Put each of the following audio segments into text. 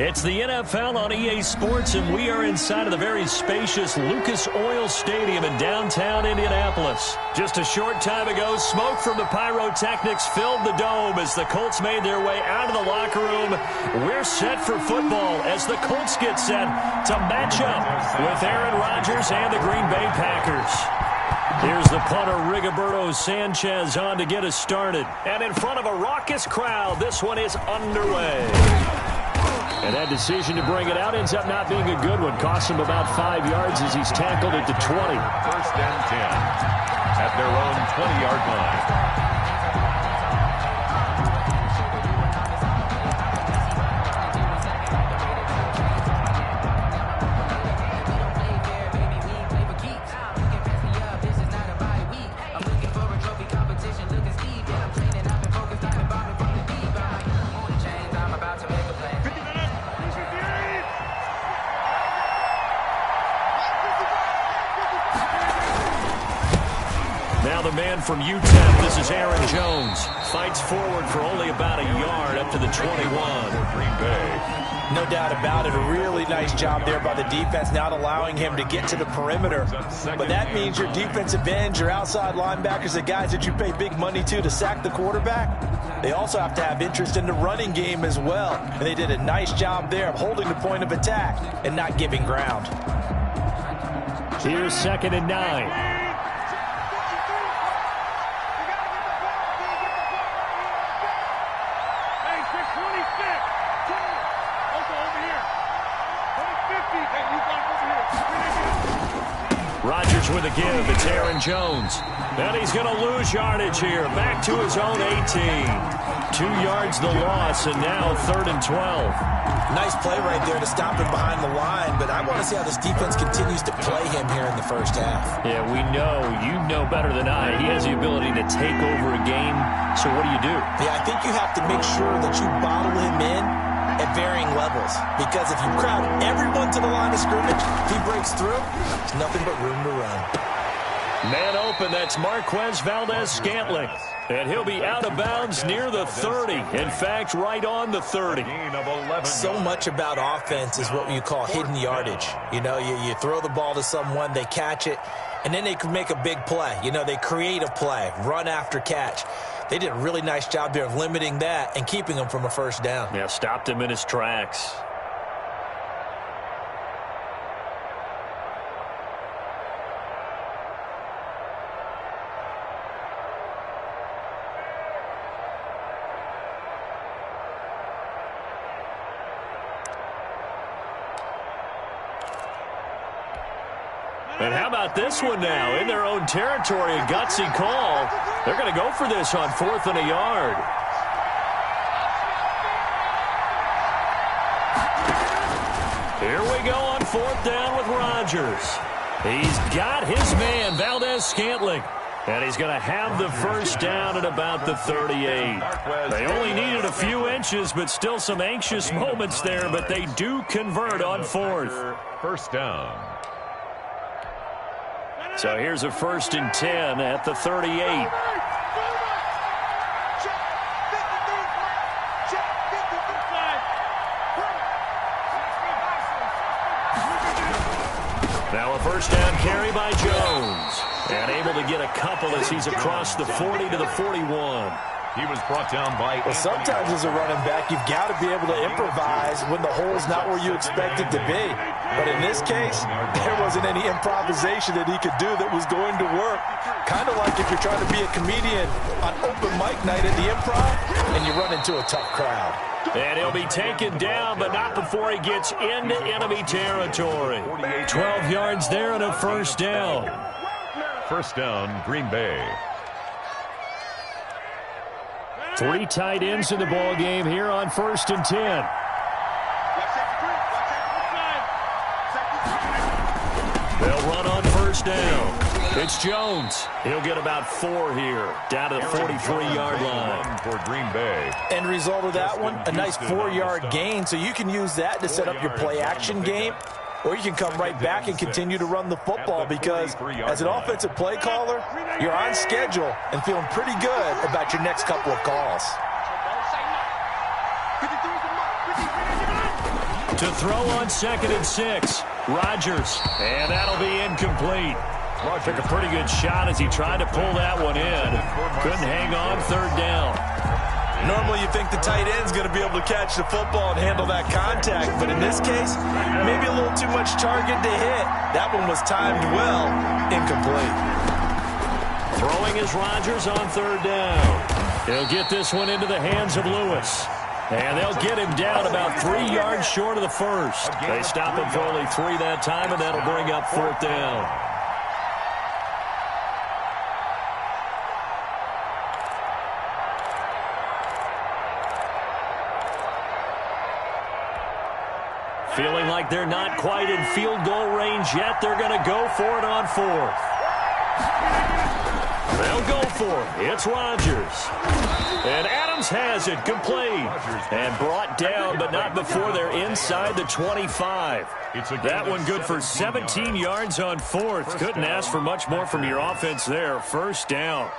It's the NFL on EA Sports, and we are inside of the very spacious Lucas Oil Stadium in downtown Indianapolis. Just a short time ago, smoke from the pyrotechnics filled the dome as the Colts made their way out of the locker room. We're set for football as the Colts get set to match up with Aaron Rodgers and the Green Bay Packers. Here's the punter, Rigoberto Sanchez, on to get us started. And in front of a raucous crowd, this one is underway. And that decision to bring it out ends up not being a good one. Costs him about 5 yards as he's tackled at the 20. First and 10 at their own 20-yard line. Man from UTEP, this is Aaron Jones. Fights forward for only about a yard up to the 21. Green Bay. No doubt about it. A really nice job there by the defense, not allowing him to get to the perimeter. But that means your defensive ends, your outside linebackers, the guys that you pay big money to sack the quarterback, they also have to have interest in the running game as well. And they did a nice job there of holding the point of attack and not giving ground. Here's 2nd and 9. Rodgers with a give. It's Aaron Jones. And he's going to lose yardage here. Back to his own 18. 2 yards the loss, and now 3rd and 12. Nice play right there to stop him behind the line, but I want to see how this defense continues to play him here in the first half. Yeah, we know. You know better than I. He has the ability to take over a game, so what do? Yeah, I think you have to make sure that you bottle him in at varying levels, because if you crowd everyone to the line of scrimmage, if he breaks through, there's nothing but room to run. Man open, that's Marquez Valdez-Scantling. And he'll be out of bounds near the 30. In fact, right on the 30. So much about offense is what you call hidden yardage. You know, you throw the ball to someone, they catch it, and then they can make a big play. You know, they create a play, run after catch. They did a really nice job there of limiting that and keeping him from a first down. Yeah, stopped him in his tracks. And how about this one now? In their own territory, a gutsy call. They're going to go for this on 4th and a yard. Here we go on 4th down with Rodgers. He's got his man, Valdez-Scantling. And he's going to have the first down at about the 38. They only needed a few inches, but still some anxious moments there. But they do convert on 4th. First down. So here's a 1st and 10 at the 38. Now a first down carry by Jones. And able to get a couple as he's across the 40 to the 41. He was brought down by... Well, sometimes as a running back, you've got to be able to improvise when the hole's not where you expect it to be. But in this case, there wasn't any improvisation that he could do that was going to work. Kind of like if you're trying to be a comedian on open mic night at the Improv and you run into a tough crowd. And he'll be taken down, but not before he gets into enemy territory. 12 yards there and a first down. First down, Green Bay. 3 tight ends in the ball game here on 1st and 10. They'll run on first down. It's Jones. He'll get about 4 here, down to the 43-yard line. For Green Bay. End result of that one, a nice 4-yard gain, so you can use that to set up your play-action game. Or you can come right back and continue to run the football because as an offensive play caller, you're on schedule and feeling pretty good about your next couple of calls. To throw on 2nd and 6. Rodgers. And that'll be incomplete. Took a pretty good shot as he tried to pull that one in. Couldn't hang on 3rd down. Normally you think the tight end's going to be able to catch the football and handle that contact, but in this case, maybe a little too much target to hit. That one was timed well, incomplete. Throwing is Rodgers on 3rd down. He'll get this one into the hands of Lewis. And they'll get him down about 3 yards short of the first. They stop him for only 3 that time, and that'll bring up 4th down. Feeling like they're not quite in field goal range yet. They're going to go for it on 4th. They'll go for it. It's Rodgers. And Adams has it complete. And brought down, but not before they're inside the 25. That one good for 17 yards on 4th. Couldn't ask for much more from your offense there. 1st down.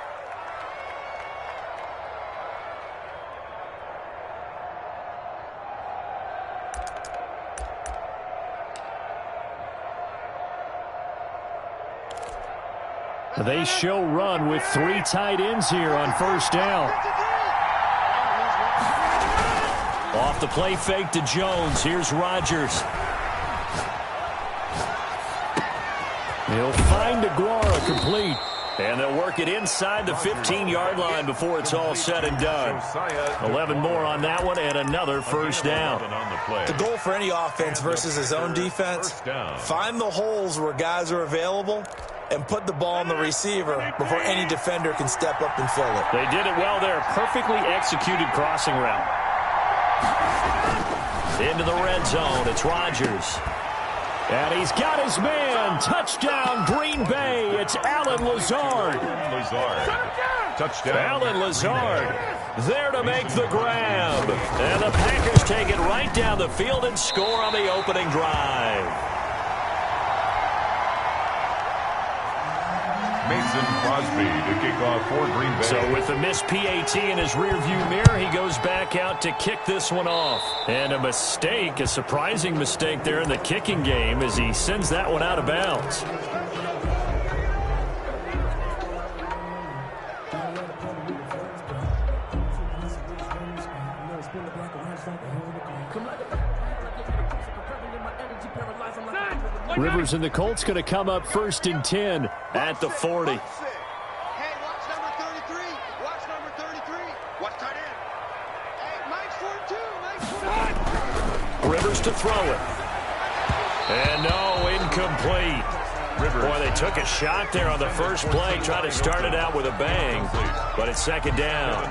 They show run with 3 tight ends here on 1st down. Off the play fake to Jones. Here's Rodgers. He'll find DeGuara complete. And they'll work it inside the 15-yard line before it's all said and done. 11 more on that one and another 1st down. The goal for any offense versus his own defense, find the holes where guys are available and put the ball on the receiver before any defender can step up and fill it. They did it well there. Perfectly executed crossing route. Into the red zone. It's Rodgers. And he's got his man. Touchdown, Green Bay. It's Allen Lazard. Touchdown. Allen Lazard there to make the grab. And the Packers take it right down the field and score on the opening drive. Mason Crosby to kick off for Green Bay. So with the missed PAT in his rearview mirror, he goes back out to kick this one off. And a mistake, a surprising mistake there in the kicking game as he sends that one out of bounds. Rivers and the Colts going to come up 1st and 10 at the 40. Hey, watch number 33. Watch number 33. Watch tight end. Hey, Mike's 4-2. Mike's 4-2. Rivers to throw it. And no, incomplete. Boy, they took a shot there on the first play, trying to start it out with a bang, but it's 2nd down.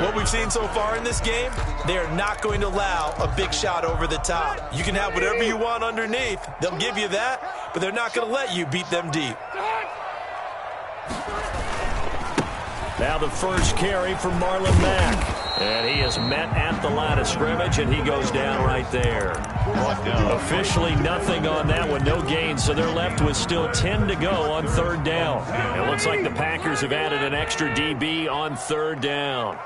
What we've seen so far in this game, they are not going to allow a big shot over the top. You can have whatever you want underneath. They'll give you that, but they're not going to let you beat them deep. Now the first carry from Marlon Mack. And he is met at the line of scrimmage, and he goes down right there. Officially nothing on that one, no gain, so they're left with still 10 to go on 3rd down. It looks like the Packers have added an extra DB on 3rd down.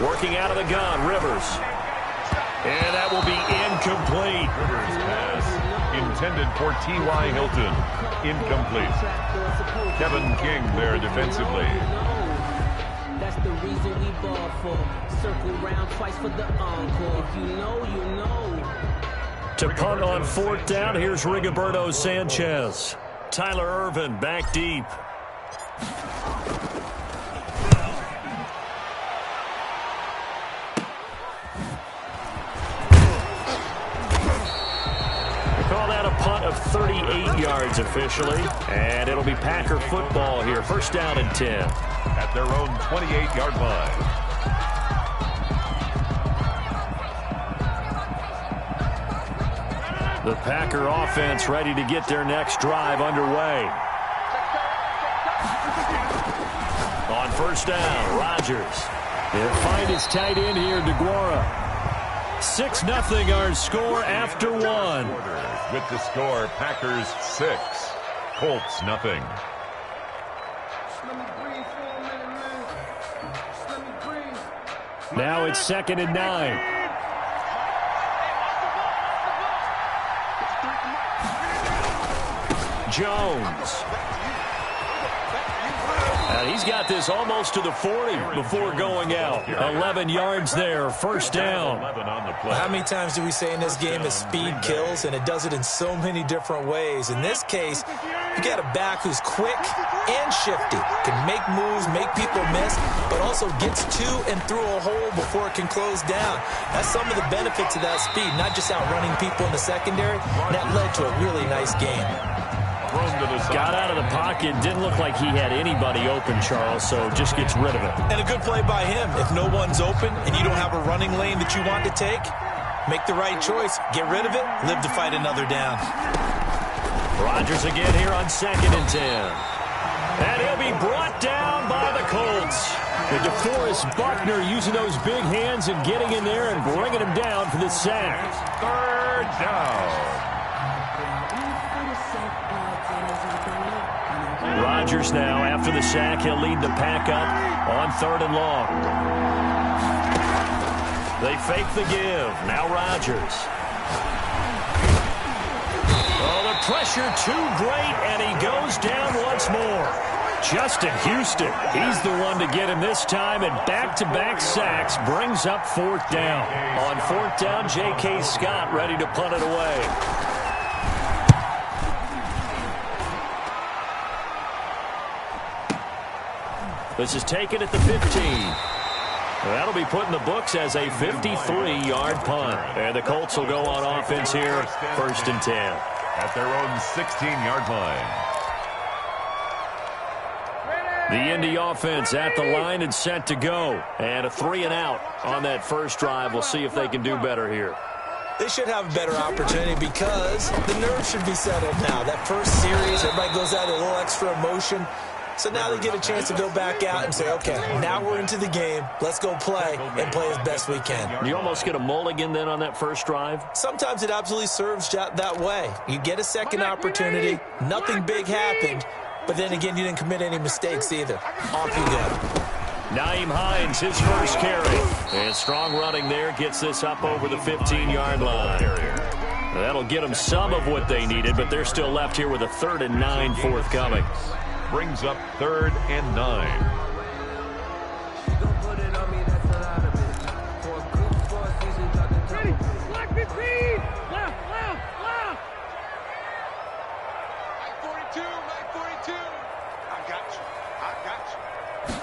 Working out of the gun, Rivers. And that will be incomplete. Rivers pass intended for T.Y. Hilton. Incomplete. Kevin King there defensively. That's the reason we ball for. Circle round twice for the encore. If you know, you know. To punt on 4th down, here's Rigoberto Sanchez. Tyler Ervin back deep. They call that a punt of 38 yards officially. And it'll be Packer football here. 1st down and 10. At their own 28-yard line. The Packer offense ready to get their next drive underway. On 1st down, Rodgers. He'll find his tight end here, DeGuara. 6-0 our score after 1. With the score, Packers 6, Colts nothing. Now it's 2nd and 9. Jones. And he's got this almost to the 40 before going out. 11 yards there, first down. Well, how many times do we say in this game that speed kills, and it does it in so many different ways? In this case, you got a back who's quick and shifty, can make moves, make people miss, but also gets to and through a hole before it can close down. That's some of the benefits of that speed, not just outrunning people in the secondary. And that led to a really nice game. Got out of the pocket, didn't look like he had anybody open, Charles, so just gets rid of it. And a good play by him. If no one's open and you don't have a running lane that you want to take, make the right choice, get rid of it, live to fight another down. Rodgers again here on 2nd and 10. And he'll be brought down by the Colts. And DeForest Buckner using those big hands and getting in there and bringing him down for the sack. 3rd down. Rodgers now, after the sack, he'll lead the pack up on 3rd and long. They fake the give. Now Rodgers. Oh, the pressure too great, and he goes down once more. Justin Houston, he's the one to get him this time, and back-to-back sacks brings up 4th down. On 4th down, J.K. Scott ready to punt it away. This is taken at the 15. That'll be put in the books as a 53-yard punt. And the Colts will go on offense here, 1st and 10. At their own 16-yard line. The Indy offense at the line and set to go. And a 3-and-out on that first drive. We'll see if they can do better here. They should have a better opportunity because the nerves should be settled now. That first series, everybody goes out with a little extra emotion. So now they get a chance to go back out and say, okay, now we're into the game. Let's go play and play as best we can. You almost get a mulligan then on that first drive? Sometimes it absolutely serves that way. You get a second opportunity. Nothing big happened. But then again, you didn't commit any mistakes either. Off you go. Nyheim Hines, his first carry. And strong running there gets this up over the 15-yard line. That'll get them some of what they needed, but they're still left here with a 3rd and 9 forthcoming. Brings up 3rd and 9. Ready, black 15, left. 42, Mike 42. I got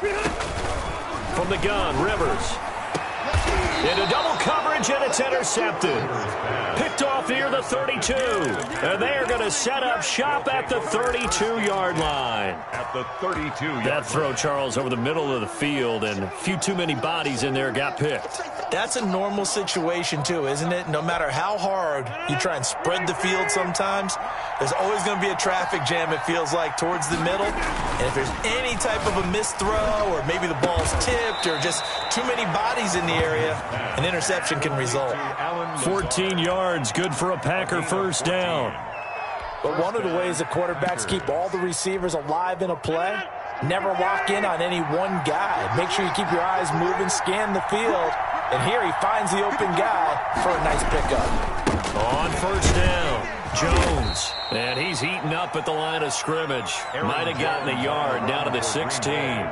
you. From the gun, Rivers. Into double coverage, and it's intercepted. Picked off near the 32. And they are going to set up shop at the 32-yard line. At the 32-yard That throw, Charles, over the middle of the field, and a few too many bodies in there got picked. That's a normal situation, too, isn't it? No matter how hard you try and spread the field sometimes, there's always going to be a traffic jam, it feels like, towards the middle. And if there's any type of a missed throw or maybe the ball's tipped or just too many bodies in the area, an interception can result. 14 yards, good for a Packer first down. But one of the ways the quarterbacks keep all the receivers alive in a play, never lock in on any one guy. Make sure you keep your eyes moving, scan the field. And here he finds the open guy for a nice pickup. On first down, Jones. And he's heating up at the line of scrimmage. Might have gotten a yard down to the 16.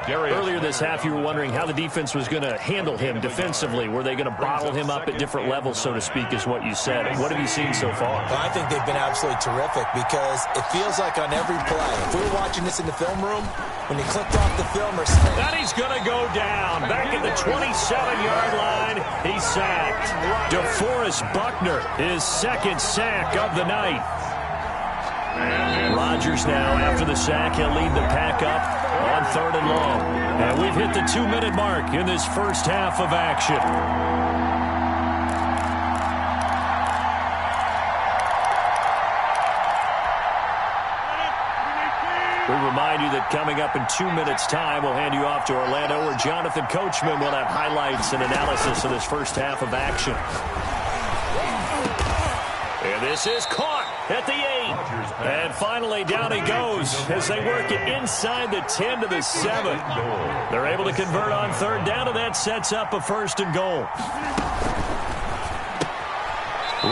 Earlier this half, you were wondering how the defense was going to handle him defensively. Were they going to bottle him up at different levels, so to speak, is what you said. What have you seen so far? Well, I think they've been absolutely terrific because it feels like on every play, if we were watching this in the film room, when he clicked off the film or something. And he's going to go down. Back at the 27-yard line, he's sacked. DeForest Buckner, his 2nd sack of the night. Rodgers now, after the sack, he'll lead the pack up on 3rd and long. And we've hit the 2-minute mark in this first half of action. We remind you that coming up in 2 minutes' time, we'll hand you off to Orlando, where Jonathan Coachman will have highlights and analysis of this first half of action. And this is caught at the 8. And finally, down he goes as they work it inside the 10 to the 7. They're able to convert on 3rd down, and that sets up a 1st and goal.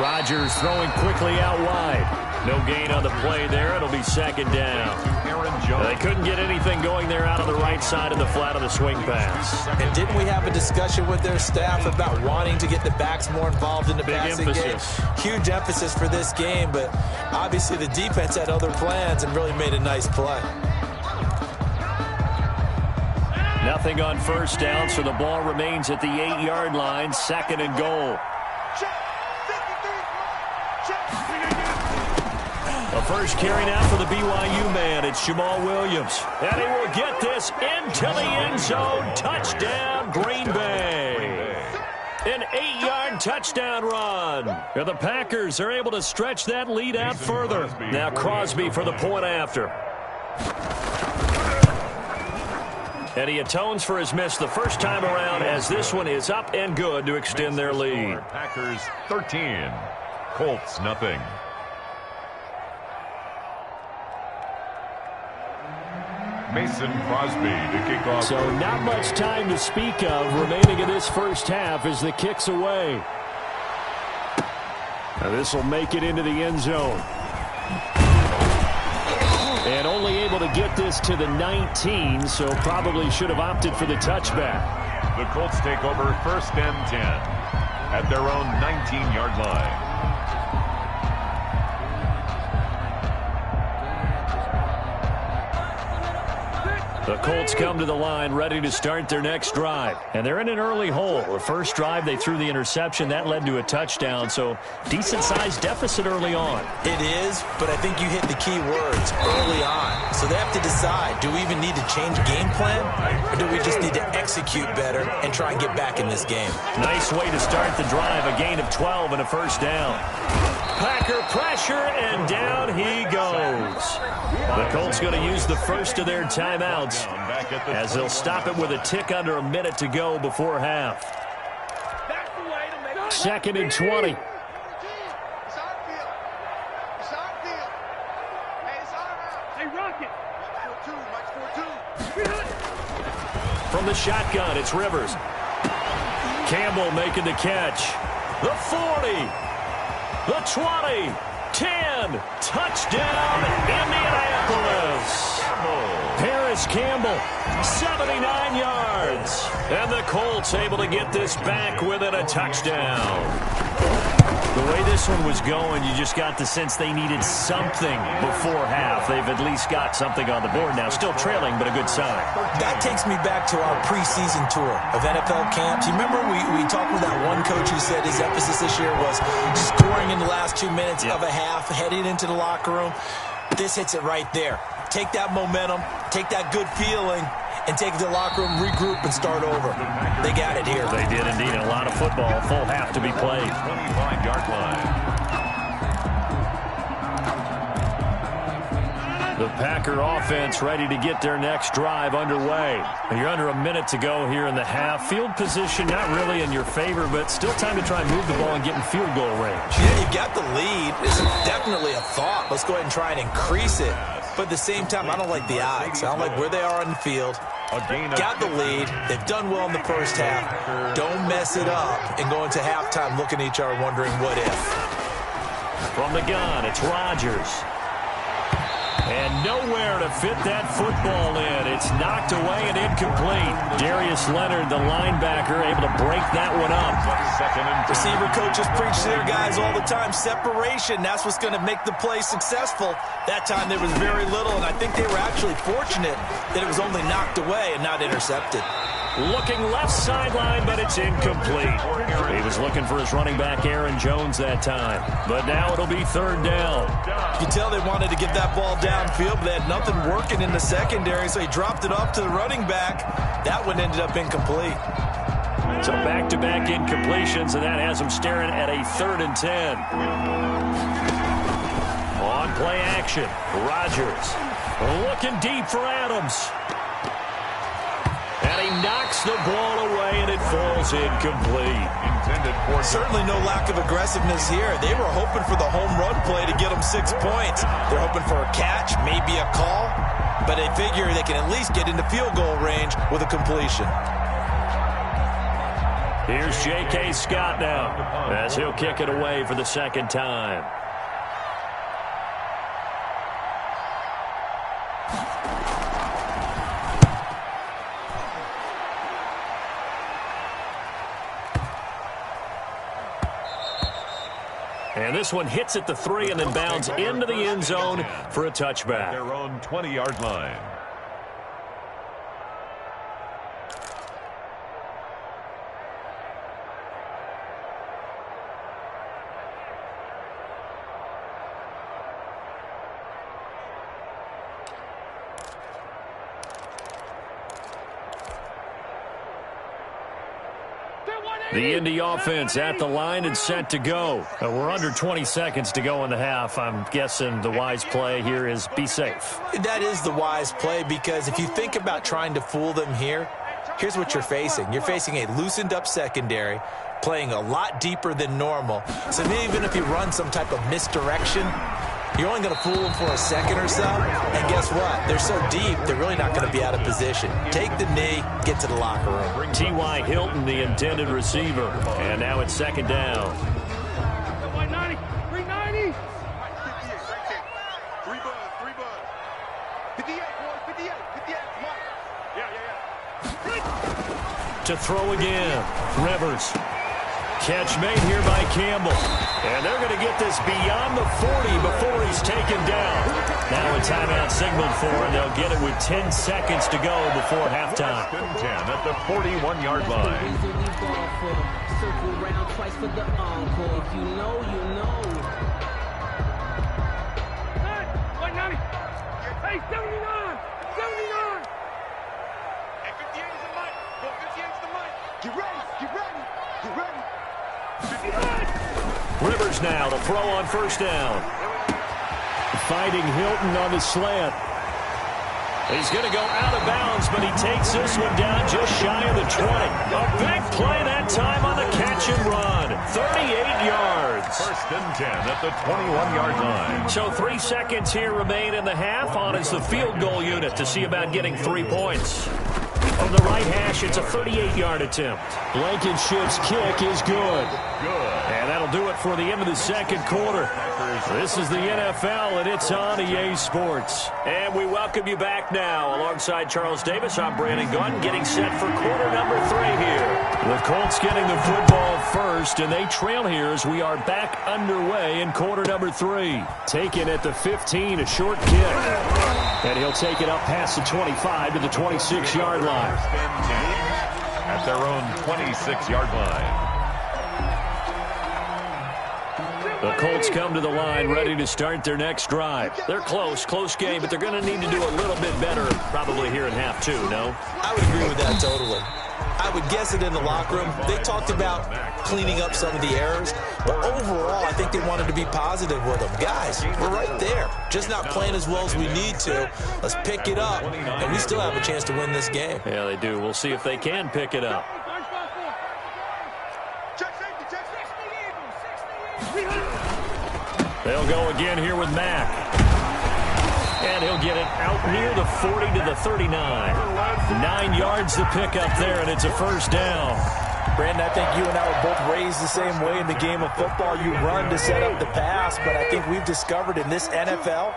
Rodgers throwing quickly out wide. No gain on the play there. It'll be second down. They couldn't get anything going there out of the right side of the flat of the swing pass. And didn't we have a discussion with their staff about wanting to get the backs more involved in the passing game? Huge emphasis for this game, but obviously the defense had other plans and really made a nice play. Nothing on first down, so the ball remains at the 8-yard line, second and goal. The first carry now for the BYU man. It's Jamal Williams. And he will get this into the end zone. Touchdown, Green Bay. An 8-yard touchdown run. And the Packers are able to stretch that lead out further. Now Crosby for the point after. And he atones for his miss the first time around, as this one is up and good to extend their lead. Packers 13, Colts nothing. Mason Crosby to kick off. So not much time to speak of remaining in this first half as the kick's away. Now this will make it into the end zone. And only able to get this to the 19, so probably should have opted for the touchback. The Colts take over first and 10 at their own 19-yard line. The Colts come to the line ready to start their next drive. And they're in an early hole. The first drive they threw the interception. That led to a touchdown. So decent-sized deficit early on. It is, but I think you hit the key words early on. So they have to decide, do we even need to change game plan? Or do we just need to execute better and try and get back in this game? Nice way to start the drive. A gain of 12 and a first down. Packer pressure, and down he goes. The Colts going to use the first of their timeouts as they'll stop it with a tick under a minute to go before half. Second and 20. From the shotgun, it's Rivers. Campbell making the catch. The 40. The 20, 10, touchdown, Indianapolis. Paris Campbell, 79 yards. And the Colts able to get this back within a touchdown. The way this one was going, you just got the sense they needed something before half. They've at least got something on the board now. Still trailing, but a good sign. That takes me back to our preseason tour of NFL camps. You remember we talked with that one coach who said his emphasis this year was scoring in the last 2 minutes of a half, heading into the locker room. This hits it right there. Take that momentum, take that good feeling, and take the locker room, regroup, and start over. They got it here. They did indeed. A lot of football. Full half to be played. 25-yard line. The Packer offense ready to get their next drive underway. You're under a minute to go here in the half. Field position not really in your favor, but still time to try and move the ball and get in field goal range. Yeah, you got the lead. It's definitely a thought. Let's go ahead and try and increase it. But at the same time, I don't like the odds. I don't like where they are on the field. Got the lead. They've done well in the first half. Don't mess it up and go into halftime looking at each other wondering what if. From the gun, it's Rodgers. And nowhere to fit that football in. It's knocked away and incomplete. Darius Leonard, the linebacker, able to break that one up. Receiver coaches preach to their guys all the time. Separation, that's what's going to make the play successful. That time there was very little, and I think they were actually fortunate that it was only knocked away and not intercepted. Looking left sideline, but it's incomplete. He was looking for his running back, Aaron Jones, that time. But now it'll be third down. You can tell they wanted to get that ball downfield, but they had nothing working in the secondary, so he dropped it off to the running back. That one ended up incomplete. So back-to-back incompletions, and that has him staring at a 3rd and 10. On play action, Rodgers looking deep for Adams. And he knocks the ball away, and it falls incomplete. Certainly no lack of aggressiveness here. They were hoping for the home run play to get them 6 points. They're hoping for a catch, maybe a call, but they figure they can at least get into field goal range with a completion. Here's J.K. Scott now as he'll kick it away for the second time. And this one hits at the 3 and then bounds into the end zone for a touchback. Their own 20-yard line. The Indy offense at the line and set to go. We're under 20 seconds to go in the half. I'm guessing the wise play here is be safe. That is the wise play, because if you think about trying to fool them here, here's what you're facing. You're facing a loosened up secondary, playing a lot deeper than normal. So even if you run some type of misdirection, you're only going to fool them for a second or so. And guess what? They're so deep, they're really not going to be out of position. Take the knee, get to the locker room. T.Y. Hilton, the intended receiver. And now it's second down. 390. 390. 3 buzz. 58, boys. 58. 58. Come on. Yeah. To throw again. Rivers. Catch made here by Campbell. And they're going to get this beyond the 40 before he's taken down. Now a timeout signaled for, and they'll get it with 10 seconds to go before halftime. 10 at the 41-yard line. Circle round twice for the encore. If you know, you know. 190. Hey, 79. 79. Hey, 58 is the mic. Go, 58 is the mic. Get ready. Get ready. Get ready. 59. Rivers now to throw on first down. Fighting Hilton on the slant. He's going to go out of bounds, but he takes this one down just shy of the 20. A big play that time on the catch and run. 38 yards. First and 10 at the 21-yard line. So 3 seconds here remain in the half. On is the field goal unit to see about getting 3 points. From the right hash, it's a 38-yard attempt. Blankenship's kick is good. And that'll do it for the end of the second quarter. This is the NFL, and it's on EA Sports. And we welcome you back now. Alongside Charles Davis, I'm Brandon Gunn, getting set for quarter number 3 here. The Colts getting the football first, and they trail here as we are back underway in quarter number 3. Taken at the 15, a short kick. And he'll take it up past the 25 to the 26-yard line. At their own 26-yard line. The Colts come to the line ready to start their next drive. They're close game, but they're going to need to do a little bit better probably here in half 2, no? I would agree with that totally. I would guess it in the locker room. They talked about cleaning up some of the errors, but overall, I think they wanted to be positive with them. Guys, we're right there. Just not playing as well as we need to. Let's pick it up, and we still have a chance to win this game. Yeah, they do. We'll see if they can pick it up. They'll go again here with Mack. And he'll get it out near the 40 to the 39. 9 yards to pick up there, and it's a first down. Brandon, I think you and I were both raised the same way in the game of football. You run to set up the pass, but I think we've discovered in this NFL,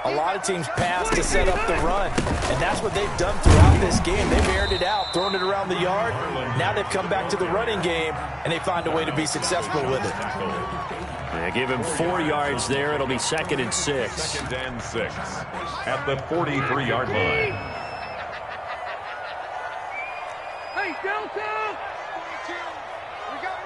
a lot of teams pass to set up the run. And that's what they've done throughout this game. They've aired it out, thrown it around the yard. Now they've come back to the running game, and they find a way to be successful with it. They give him 4 yards there. It'll be 2nd and 6. 2nd and 6 at the 43-yard line. Hey, downtown. 42. We got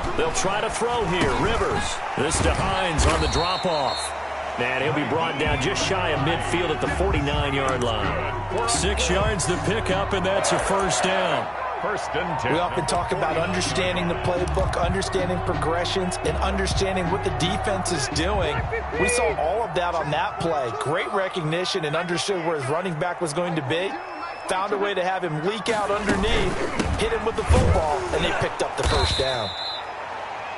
it. They'll try to throw here. Rivers. This to Hines on the drop-off. And he'll be brought down just shy of midfield at the 49-yard line. 6 yards to pick up, and that's a first down. First and 10. We often talk about understanding the playbook, understanding progressions, and understanding what the defense is doing. We saw all of that on that play. Great recognition and understood where his running back was going to be. Found a way to have him leak out underneath, hit him with the football, and they picked up the first down.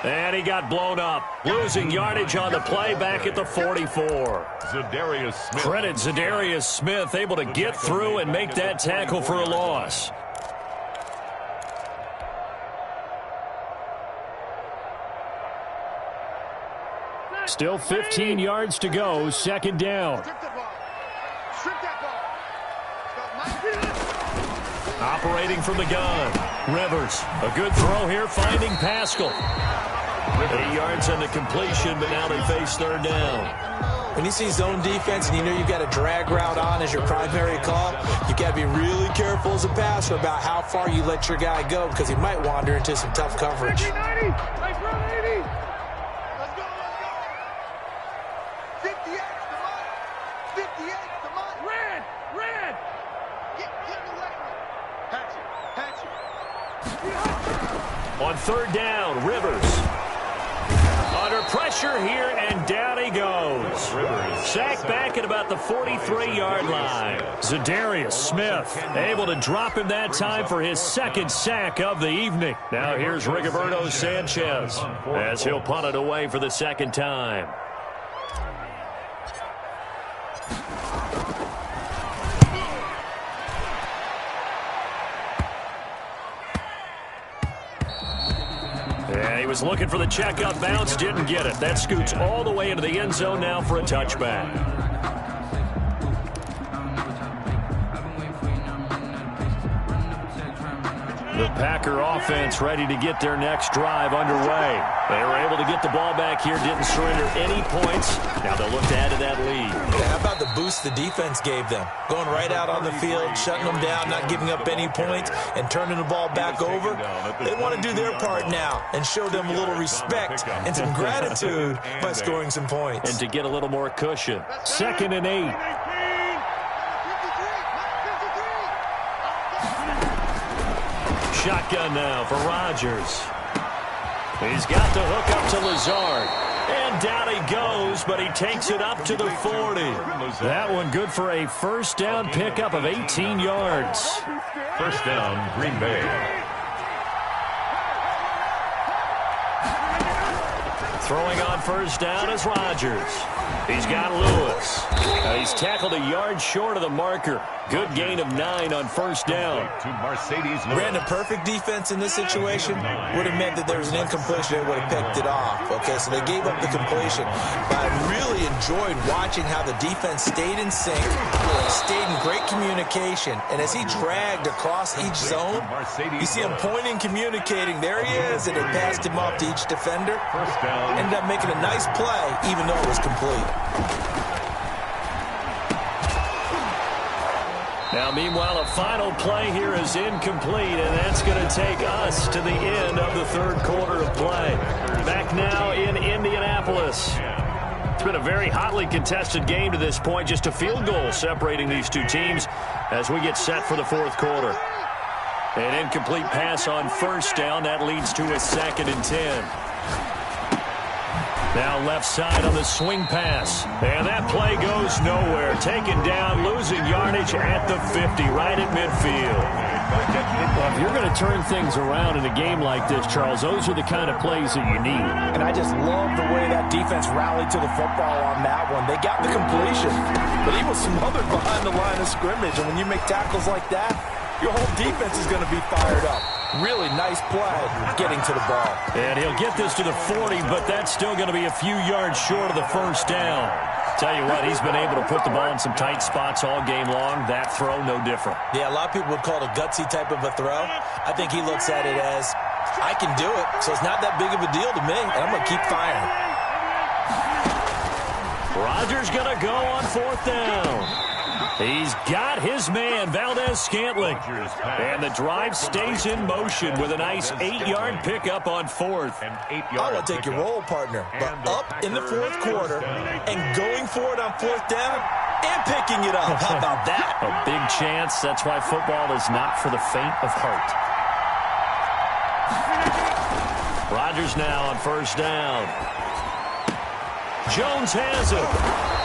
And he got blown up. Losing yardage on the play back at the 44. Zadarius Smith. Credit Zadarius Smith, able to get through and make that tackle for a loss. Still 15 yards to go, 2nd down. Strip that ball. Strip that ball. Operating from the gun. Rivers. A good throw here, finding Pascal. 8 yards on the completion, but now they face third down. When you see zone defense and you know you've got a drag route on as your primary call, you've got to be really careful as a passer about how far you let your guy go because he might wander into some tough coverage. 50, 90. Let's go. 58 to Mike. 58 to Mike. Red. Get away. Hatch it. On third down, Rivers. Under pressure here, and down he goes. Sacked back at about the 43-yard line. Zadarius Smith able to drop him that time for his second sack of the evening. Now here's Rigoberto Sanchez as he'll punt it away for the second time. Yeah, he was looking for the check-up bounce, didn't get it. That scoots all the way into the end zone now for a touchback. The Packer offense ready to get their next drive underway. They were able to get the ball back here, didn't surrender any points. Now they'll look to add to that lead. Yeah, how about the boost the defense gave them? Going right out on the field, shutting them down, not giving up any points, and turning the ball back over. They want to do their part now and show them a little respect and some gratitude by scoring some points. And to get a little more cushion. 2nd and 8. Shotgun now for Rodgers. He's got the hook up to Lazard. And down he goes, but he takes it up to the 40. That one good for a first down pickup of 18 yards. First down, Green Bay. Throwing on first down is Rodgers. He's got Lewis. He's tackled a yard short of the marker. Good gain of 9 on first down. Ran a perfect defense in this situation. Would have meant that there was an incompletion. They would have picked it off. Okay, so they gave up the completion. But I really enjoyed watching how the defense stayed in sync, stayed in great communication. And as he dragged across each zone, you see him pointing, communicating. There he is, and they passed him off to each defender. Ended up making a nice play, even though it was complete. Now, meanwhile, a final play here is incomplete, and that's going to take us to the end of the third quarter of play. Back now in Indianapolis. It's been a very hotly contested game to this point, just a field goal separating these two teams as we get set for the fourth quarter. An incomplete pass on first down. That leads to a 2nd and 10. Now left side on the swing pass. And that play goes nowhere. Taken down, losing yardage at the 50, right at midfield. Well, if you're going to turn things around in a game like this, Charles, those are the kind of plays that you need. And I just love the way that defense rallied to the football on that one. They got the completion, but he was smothered behind the line of scrimmage. And when you make tackles like that, your whole defense is going to be fired up. Really nice play getting to the ball. And he'll get this to the 40, but that's still going to be a few yards short of the first down. Tell you what, he's been able to put the ball in some tight spots all game long. That throw, no different. Yeah, a lot of people would call it a gutsy type of a throw. I think he looks at it as, I can do it, so it's not that big of a deal to me, and I'm going to keep firing. Rodgers going to go on fourth down. He's got his man, Valdez-Scantling. And the drive stays in motion with a nice 8-yard pickup on fourth. I want to take your role, partner. But up in the fourth quarter and going for it on fourth down and picking it up. How about that? A big chance. That's why football is not for the faint of heart. Rodgers now on first down. Jones has it.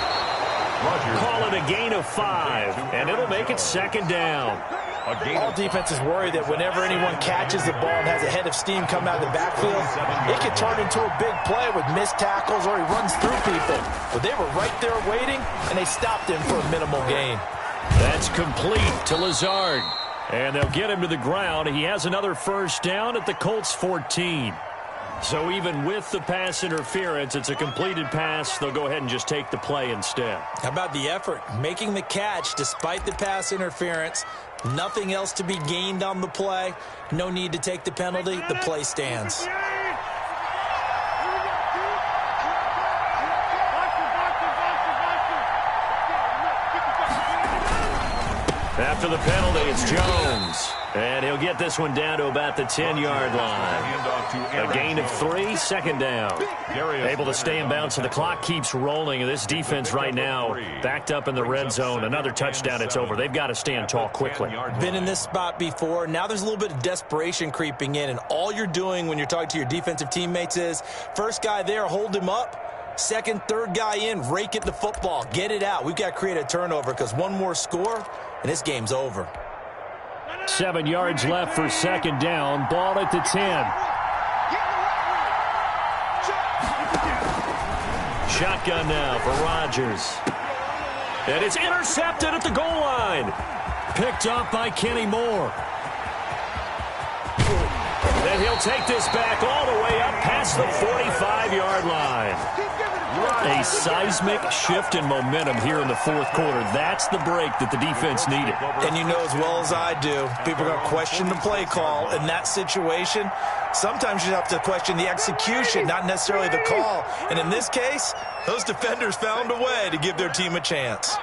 Call it a gain of 5, and it'll make it 2nd down. All defenses worry that whenever anyone catches the ball and has a head of steam come out of the backfield, it can turn into a big play with missed tackles or he runs through people. But they were right there waiting, and they stopped him for a minimal gain. That's complete to Lazard. And they'll get him to the ground. He has another first down at the Colts 14. So even with the pass interference, it's a completed pass. They'll go ahead and just take the play instead. How about the effort? Making the catch despite the pass interference. Nothing else to be gained on the play. No need to take the penalty. The play stands. After the penalty, it's Jones. And he'll get this one down to about the 10-yard line. A gain of 3, second down. Able to stay in bounds, so the clock keeps rolling. And this defense right now backed up in the red zone. Another touchdown, it's over. They've got to stand tall quickly. Been in this spot before. Now there's a little bit of desperation creeping in. And all you're doing when you're talking to your defensive teammates is, first guy there, hold him up. Second, third guy in, rake at the football. Get it out. We've got to create a turnover because one more score, and this game's over. 7 yards left for second down. Ball at the 10. Shotgun now for Rodgers. And it's intercepted at the goal line. Picked up by Kenny Moore. And he'll take this back all the way up past the 45-yard line. A seismic shift in momentum here in the fourth quarter. That's the break that the defense needed. And you know as well as I do, people are going to question the play call in that situation. Sometimes you have to question the execution, not necessarily the call. And in this case, those defenders found a way to give their team a chance.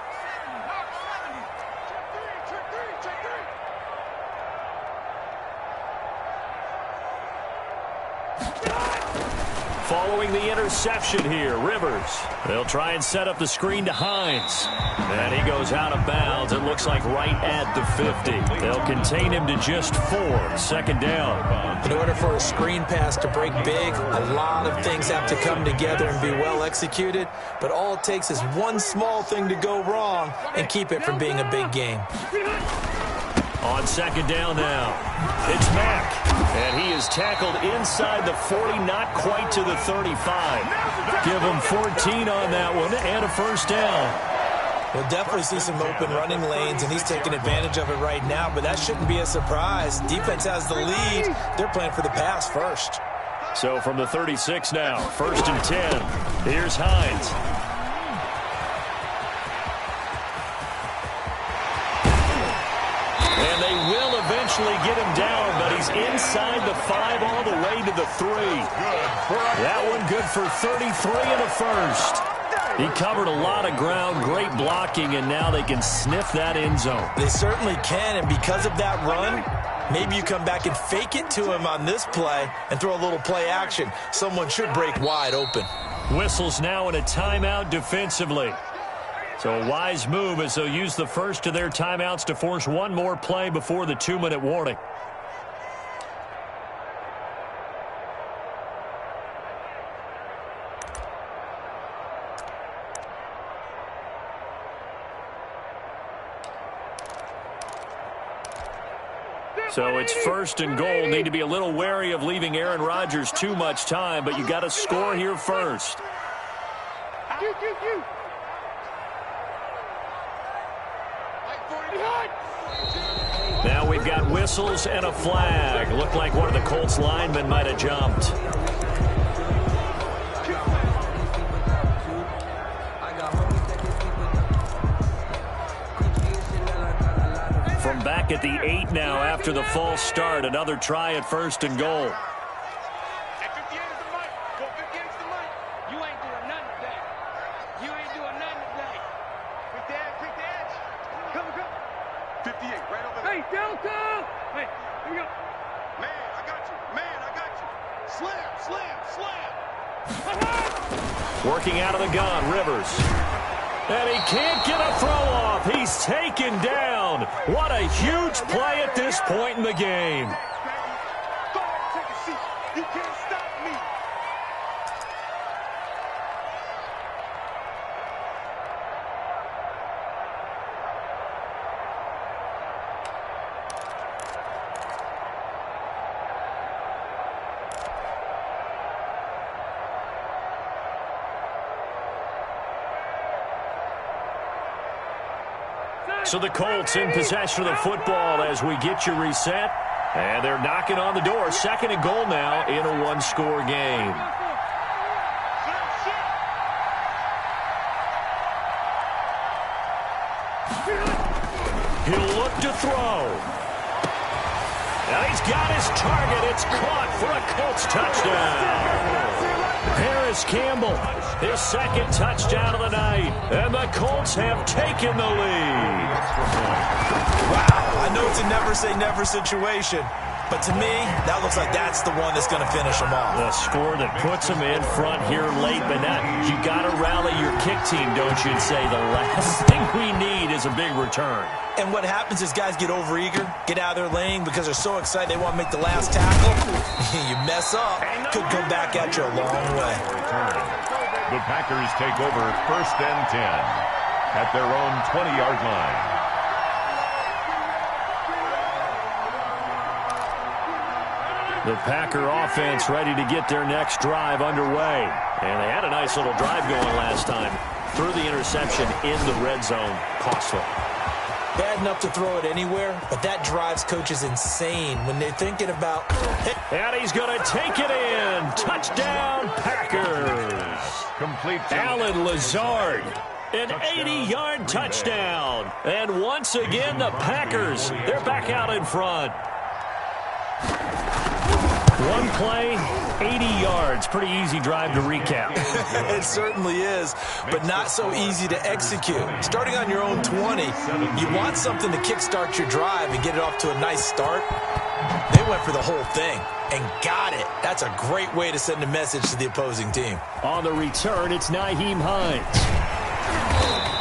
Following the interception here, Rivers. They'll try and set up the screen to Hines. And he goes out of bounds. It looks like right at the 50. They'll contain him to just 4. Second down. In order for a screen pass to break big, a lot of things have to come together and be well executed. But all it takes is one small thing to go wrong and keep it from being a big game. On second down now, it's Mack. And he is tackled inside the 40, not quite to the 35. Give him 14 on that one and a first down. We'll definitely see some open running lanes, and he's taking advantage of it right now, but that shouldn't be a surprise. Defense has the lead. They're playing for the pass first. So from the 36 now, first and 10. Here's Hines. And they will eventually get him down, but he's inside the 5 all the way to the 3. That one good for 33 and a first. He covered a lot of ground, great blocking, and now they can sniff that end zone. They certainly can, and because of that run, maybe you come back and fake it to him on this play and throw a little play action. Someone should break wide open. Whistles now in a timeout defensively. So a wise move as they'll use the first of their timeouts to force one more play before the 2-minute warning. So it's first and goal. Need to be a little wary of leaving Aaron Rodgers too much time, but you got to score here first. Now we've got whistles and a flag. Looked like one of the Colts linemen might have jumped. From back at the 8 now after the false start, another try at first and goal. Working out of the gun, Rivers. And he can't get a throw off. He's taken down. What a huge play at this point in the game. You can't stop me. So the Colts in possession of the football as we get you reset. And they're knocking on the door. 2nd and goal now in a one-score game. He'll look to throw. Now he's got his target. It's caught for a Colts touchdown. Harris Campbell, his 2nd touchdown of the night. And the Colts have taken the lead. Wow, I know it's a never-say-never situation, but to me, that looks like that's the one that's going to finish them off. The score that puts them in front here late, but now you got to rally your kick team, don't you, and say the last thing we need is a big return. And what happens is guys get overeager, get out of their lane because they're so excited they want to make the last tackle. You mess up, could come back at you a long way. The Packers take over 1st and 10 at their own 20-yard line. The Packer offense ready to get their next drive underway. And they had a nice little drive going last time. Threw the interception in the red zone. Costly. Bad enough to throw it anywhere, but that drives coaches insane when they're thinking about... And he's going to take it in. Touchdown, Packers. Complete. Alan Lazard. An 80-yard touchdown. And once again, the Packers, they're back out in front. One play, 80 yards. Pretty easy drive to recap. It certainly is, but not so easy to execute. Starting on your own 20, you want something to kickstart your drive and get it off to a nice start. They went for the whole thing and got it. That's a great way to send a message to the opposing team. On the return, it's Nyheim Hines.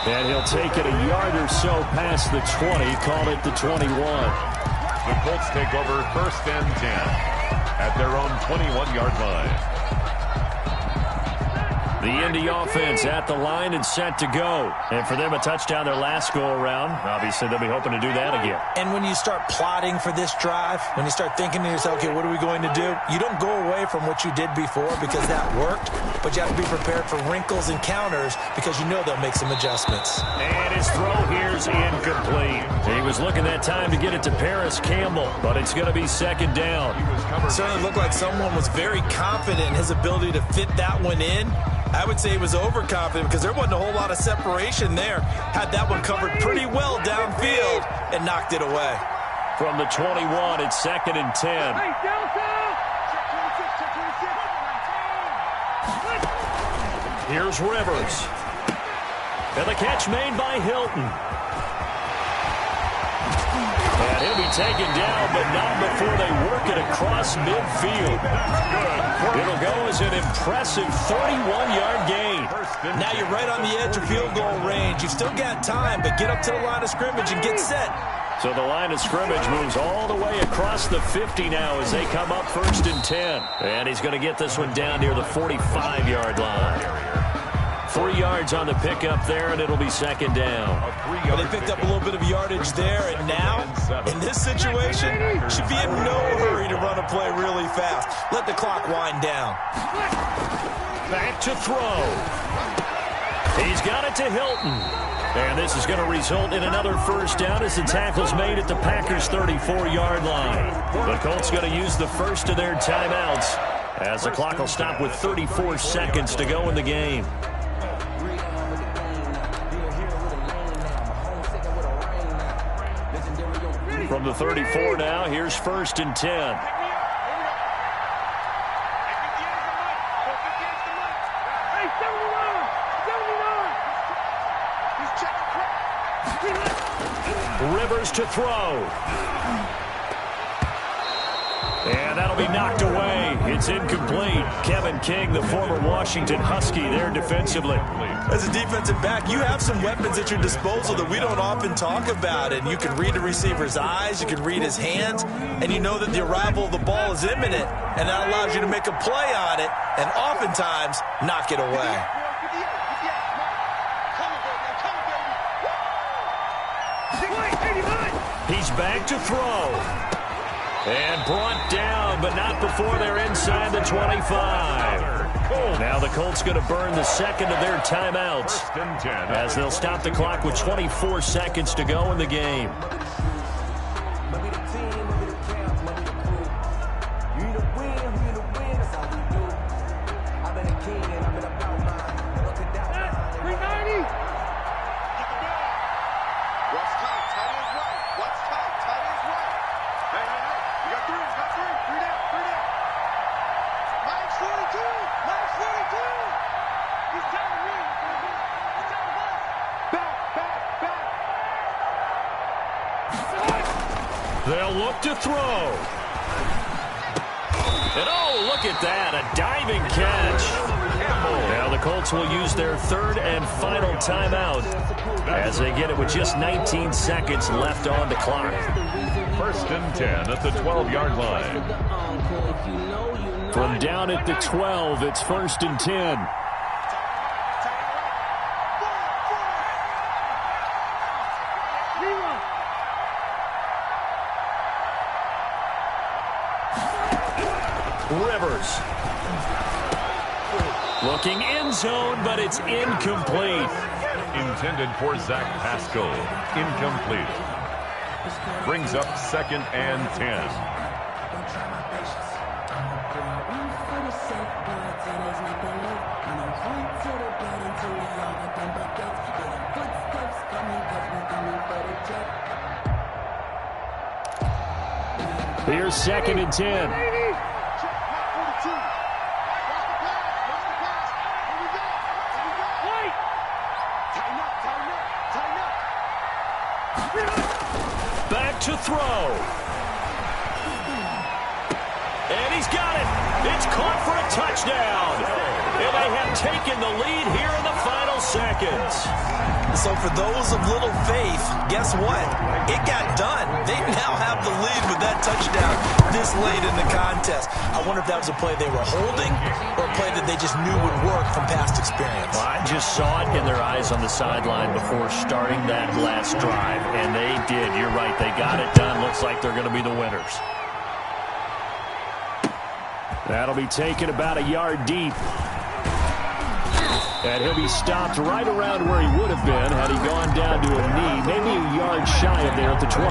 And he'll take it a yard or so past the 20, call it the 21. The Colts take over 1st and 10 at their own 21-yard line. The Indy offense at the line and set to go. And for them, a touchdown their last go-around. Obviously, they'll be hoping to do that again. And when you start plotting for this drive, when you start thinking to yourself, okay, what are we going to do? You don't go away from what you did before because that worked, but you have to be prepared for wrinkles and counters because you know they'll make some adjustments. And his throw here's incomplete. He was looking that time to get it to Paris Campbell, but it's going to be 2nd down. It certainly looked like someone was very confident in his ability to fit that one in. I would say he was overconfident because there wasn't a whole lot of separation there. Had that one covered pretty well downfield and knocked it away. From the 21, it's 2nd and 10. Here's Rivers. And the catch made by Hilton. And he'll be taken down, but not before they work it across midfield. It'll go as an impressive 31-yard gain. Now you're right on the edge of field goal range. You've still got time, but get up to the line of scrimmage and get set. So the line of scrimmage moves all the way across the 50 now as they come up 1st and 10. And he's going to get this one down near the 45-yard line. 3 yards on the pickup there, and it'll be 2nd down. Well, they picked up a little bit of yardage there, and now, in this situation, should be in no hurry to run a play really fast. Let the clock wind down. Back to throw. He's got it to Hilton. And this is going to result in another 1st down as the tackle's made at the Packers' 34-yard line. The Colts going to use the first of their timeouts as the clock will stop with 34 seconds to go in the game. From the 34 now, here's 1st and 10. Rivers to throw. And that'll be knocked away. It's incomplete. Kevin King, the former Washington Husky, there defensively. As a defensive back, you have some weapons at your disposal that we don't often talk about. And you can read the receiver's eyes, you can read his hands, and you know that the arrival of the ball is imminent. And that allows you to make a play on it and oftentimes knock it away. He's back to throw. And brought down, but not before they're inside the 25. Now the Colts going to burn the 2nd of their timeouts as they'll stop the clock with 24 seconds to go in the game. They'll look to throw. And oh, look at that, a diving catch. Now the Colts will use their third and final timeout as they get it with just 19 seconds left on the clock. 1st and 10 at the 12-yard line. From down at the 12, it's 1st and 10. Rivers. Looking end zone, but it's incomplete. Intended for Zach Pascal. Incomplete. Brings up 2nd and 10. Here's 2nd and 10. Back to throw. And he's got it. It's caught for a touchdown. And they have taken the lead here in the final seconds. So for those of little faith, guess what? It got done. They now have the lead with that touchdown this late in the contest. I wonder if that was a play they were holding or a play that they just knew would work from past experience. Well, I just saw it in their eyes on the sideline before starting that last drive, and they did. You're right. They got it done. Looks like they're going to be the winners. That'll be taken about a yard deep. And he'll be stopped right around where he would have been had he gone down to a knee, maybe a yard shy of there at the 24.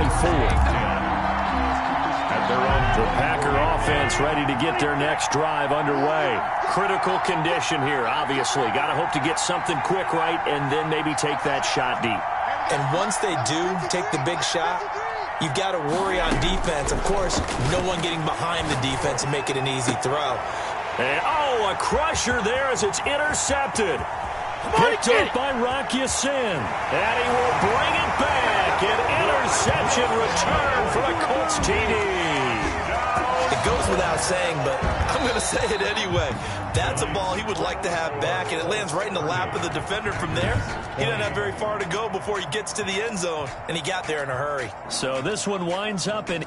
The Packer offense ready to get their next drive underway. Critical condition here, obviously. Got to hope to get something quick right and then maybe take that shot deep. And once they do take the big shot, you've got to worry on defense. Of course, no one getting behind the defense and make it an easy throw. And, oh, a crusher there as it's intercepted. Picked up by Rocky Sin. And he will bring it back. An interception return for the Colts TD. It goes without saying, but I'm going to say it anyway. That's a ball he would like to have back, and it lands right in the lap of the defender from there. He doesn't have very far to go before he gets to the end zone, and he got there in a hurry. So this one winds up in...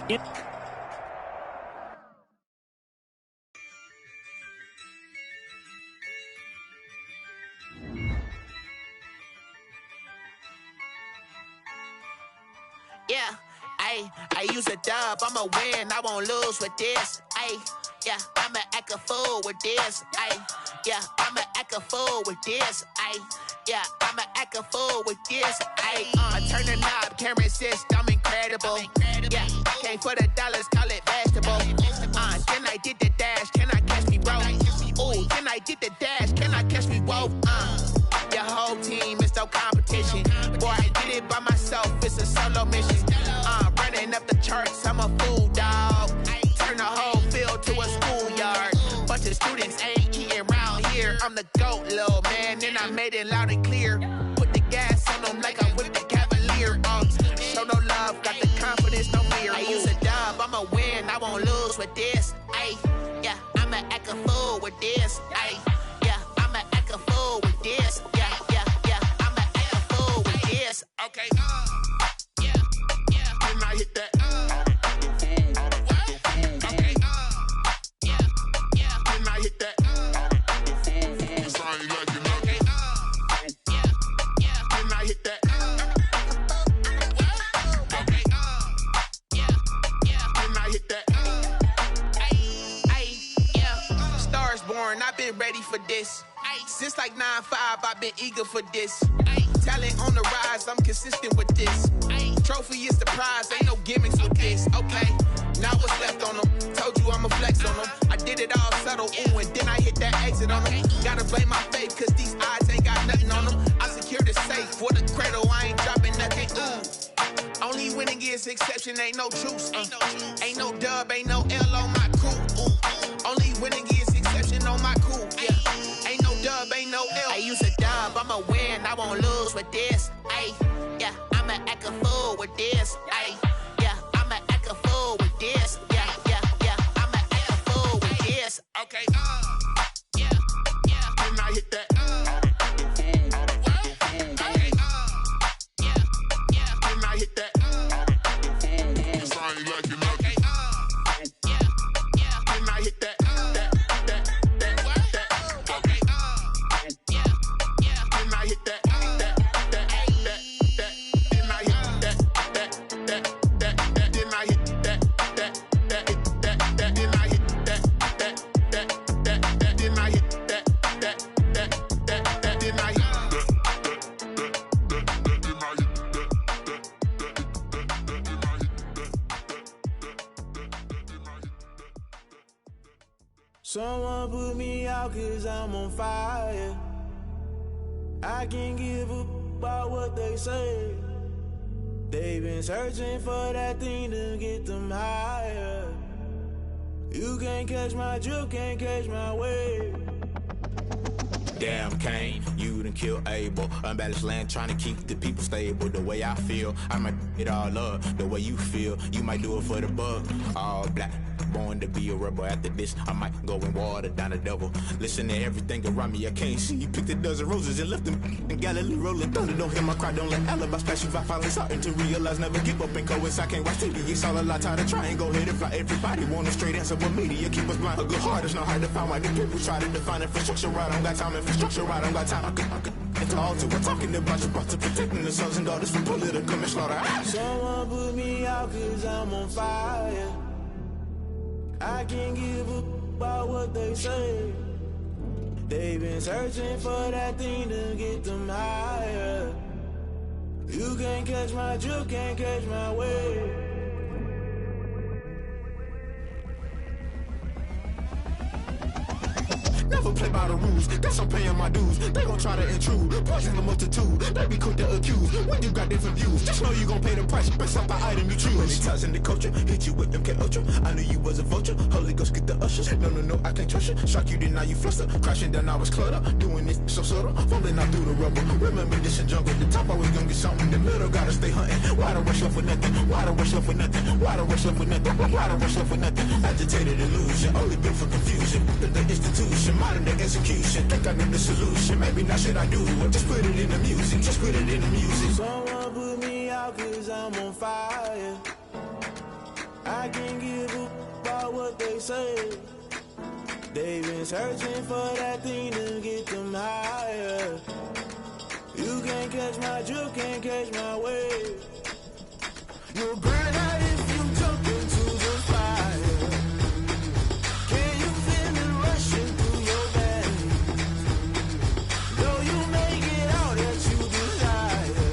Yeah, I use a dub, I'ma win, I won't lose with this. Yeah, I'ma act a fool with this. Yeah, I'ma act a fool with this. Yeah, I'ma act a fool with this. I turn the knob, camera assist, I'm incredible. Yeah, came for the dollars, call it vegetable. Then I did the dash, can I catch me, bro? Ooh, then I did the dash, can I catch me, whoa? Your whole team is no competition. Boy, I did it by myself, it's a solo mission. Running up the charts, I'm a fool, dog. Turn the whole field to a schoolyard. Bunch of students ain't eating round here. I'm the GOAT, little man, and I made it loud and clear. Put the gas on them like I whipped the Cavalier. Show no love, got the confidence, no fear. I use a dub, I'ma win, I won't lose with this. Yeah, I'ma act a fool with this. Yeah, I'ma act a fool with this. Yeah, I'ma act a fool with this. Okay, yeah, can I hit that? Okay, yeah, can I hit that? Cause I ain't like it. Okay, yeah, can I hit that? Okay, yeah, can I hit that? Yeah, Stars born, I've been ready for this. Since like 9-5, I've been eager for this. Talent on the rise, I'm consistent with this. Trophy is the prize, ain't no gimmicks with this. Okay, now what's left on them? Told you I'ma flex on them. I did it all subtle, ooh, and then I hit that exit on them. Gotta blame my faith, cause these odds ain't got nothing on them. I secure the safe for the cradle, I ain't dropping nothing, ooh. Only winning is exception, ain't no truce. Ain't no dub, ain't no L on my crew. Ooh. Only winning is exception on my crew, yeah. Ain't no dub, ain't no L. I use a dub, I'ma win, I won't lose with this. Yeah, I'ma act a fool with this. Yeah, I'ma act a fool. Okay, yeah, yeah. Then I hit that. Someone put me out 'cause I'm on fire. I can't give up about what they say. They've been searching for that thing to get them higher. You can't catch my drift, can't catch my wave. Damn, Kane, you done killed Abel. Unbalanced land, trying to keep the people stable. The way I feel, I might it all up. The way you feel, you might do it for the bug. All black, born to be a rebel. After this, I might go and water down the devil. Listen to everything around me, I can't see. Picked a dozen roses and left them in Galilee rolling thunder. Don't hear my cry, don't let alibis pass you by. Finally starting to realize, never give up and coincide. I can't watch TV, it's all a lot. Tired of trying, go ahead and fly. Everybody want a straight answer, but media keep us blind. A good heart is not hard to find. Why the people try to define infrastructure right? I don't got time, infrastructure right, I don't got time. I could it's all to we're talking about you, brought to protecting the sons and daughters from political and slaughter. Someone put me out 'cause I'm on fire. I can't give up about what they say. They've been searching for that thing to get them higher. You can't catch my drift, can't catch my wave. Never play by the rules, guess I'm paying my dues. They gon' try to intrude, poison the multitude. They be quick to accuse, when you got different views. Just know you gon' pay the price, based off the item you choose. Many times in the culture, hit you with MK Ultra. I knew you was a vulture, Holy Ghost get the ushers. No, I can't trust you. Shock you, then now you fluster. Crashing down, I was cluttered. Doing this so subtle, falling out through the rubble. Remember this in jungle, the top always gonna get something. In the middle, gotta stay hunting. Why the rush left with nothing? Why the rush left with nothing? Why the rush left with nothing? Why the rush left with nothing? Agitated illusion, only built for confusion. The institution, modern day execution. Think I know the solution, maybe not should I do it. Just put it in the music, just put it in the music. Someone put me out 'cause I'm on fire. I can't give up about what they say. They've been searching for that thing to get them higher. You can't catch my drift, can't catch my wave. You'll burn out if you jump into the fire. Can you feel it rushing through your veins? Though you make it all that you desire.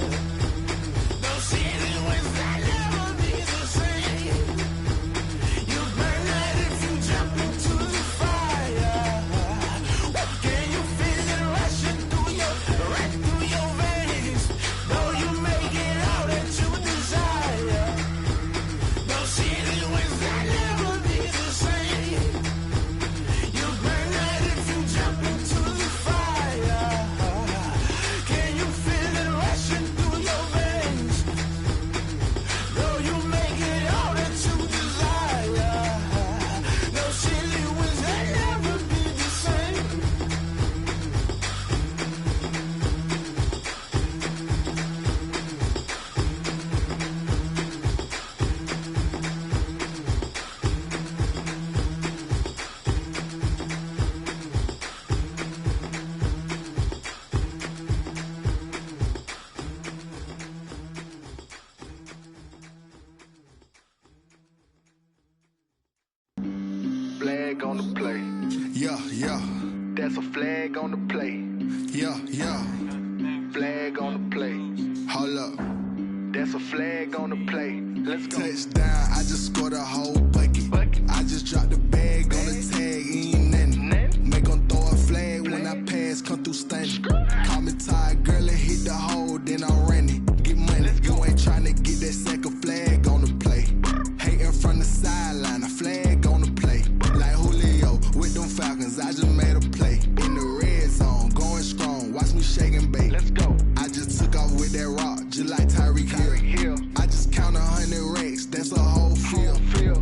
Those city winds that never be the same. You burn out if you jump into the fire. Can you feel it rushing through your veins? Though you make it all that you desire. Those city winds that never be the same. You burn out if you jump into the fire. Can you feel it rushing through your veins? Though you make it all that you desire. Those silly winds that never be the same. Flag on the play. Yeah. That's a flag on the play. Yeah. Flag on the play. Hold up. That's a flag on the play. Let's go. Touchdown, I just scored a whole bucket. I just dropped the bag on the tag, ain't nothing. Make 'em throw a flag when I pass, come through stunning. Call me tired, girl, and hit the hole, then I ran it. Get money, you ain't tryna get that second flag on the play. Hating from the sideline, a flag on the play. Like Julio with them Falcons, I just made a play. In the red zone, going strong, watch me shake and bake. Let's go. I just took off with that rock, just like Tyreek Hill. I just count 100 racks, that's a whole field.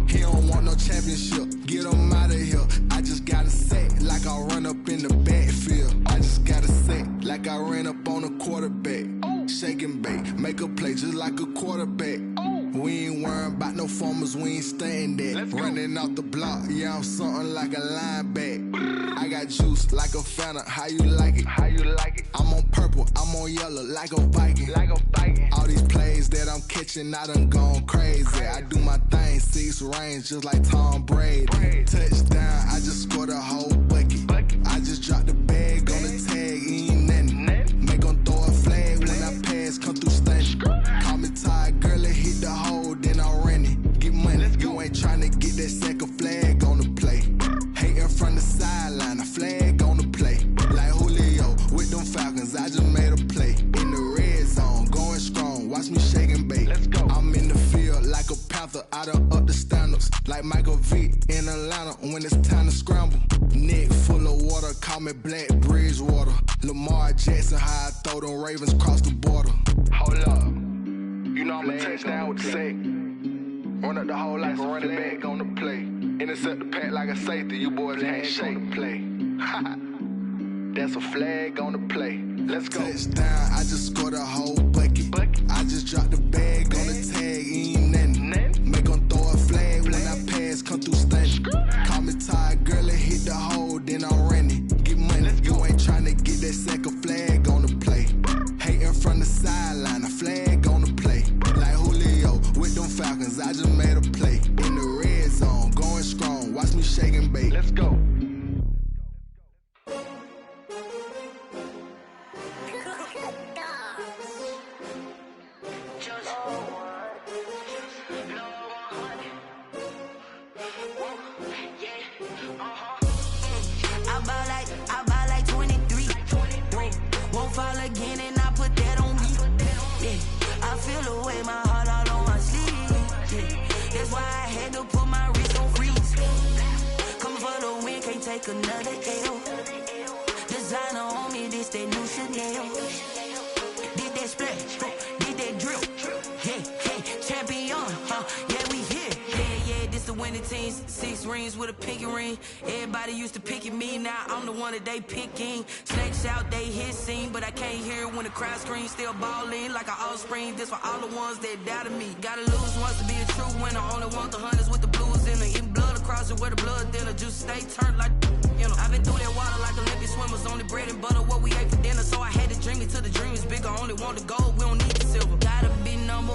He don't want no championship, get him out of here. I just gotta say quarterback. We ain't worrying about no formers, we ain't staying that. Running off the block, yeah, I'm something like a lineback. I got juice like a Fanta, how you like it? How you like it? I'm on purple, I'm on yellow, like a Viking. Like a Viking. All these plays that I'm catching, I done gone crazy. I do my thing, 6 range, just like Tom Brady. Touchdown, I just scored a whole bucket. I just dropped the bag on the tag, ain't nothing. Make 'em throw a flag when I pass, come through stunning. Call me tired, girl, it hit the hole, then I'm running. Get money, you ain't tryna get that second flag on the play. Hating from the sideline, a flag on the play. Like Julio with them Falcons, I just made a play. In the red zone, going strong, watch me shake and bake. I'm in the field like a Panther, I done up the standards. Like Michael Vick in Atlanta when it's time to scramble. Neck full of water, call me Black Bridgewater. Lamar Jackson, how I throw them Ravens cross the border. Hold up, you know I'm a touchdown with the sack. Run up the hole like a running back on the play. Intercept the pack like a safety, you boys can't shake the play. That's a flag on the play. Let's go. Touchdown, I just scored a whole bucket. I just dropped the bag on the tag, ain't nothing. Make 'em throw a flag when I pass, come through stunning. Call me tired, girl, it hit the hole, then I'm running. Get money, you ain't tryna get that second flag on the play. Hating from the sideline, a flag on the play. Like Julio with them Falcons, I just made a play. In the red zone, going strong, watch me shake and bake. Let's go. I buy like 23. Won't fall again and I put that on me. Yeah, I feel the way, my heart all on my sleeve. Yeah, that's why I had to put my wrist on freeze. Coming for the win, can't take another L. Designer on me, this that new Chanel. Did that splash, did that drill. Yeah, champion, yeah, we here. Yeah, this the winning teams. 6 rings with a pinky ring. Everybody used to picking me, now I'm the one that they picking. Snakes out, they hit scene, but I can't hear it when the crowd screams. Still ballin' like an offspring. This for all the ones that doubted me. Gotta lose once to be a true winner. Only want the hunters with the blues in it. Eating blood across it where the blood dinner. Juice stay turned like, you know. I've been through that water like Olympic swimmers. Only bread and butter, what we ate for dinner. So I had to dream it till the dream is bigger. Only want the gold, we don't need the silver. Gotta be number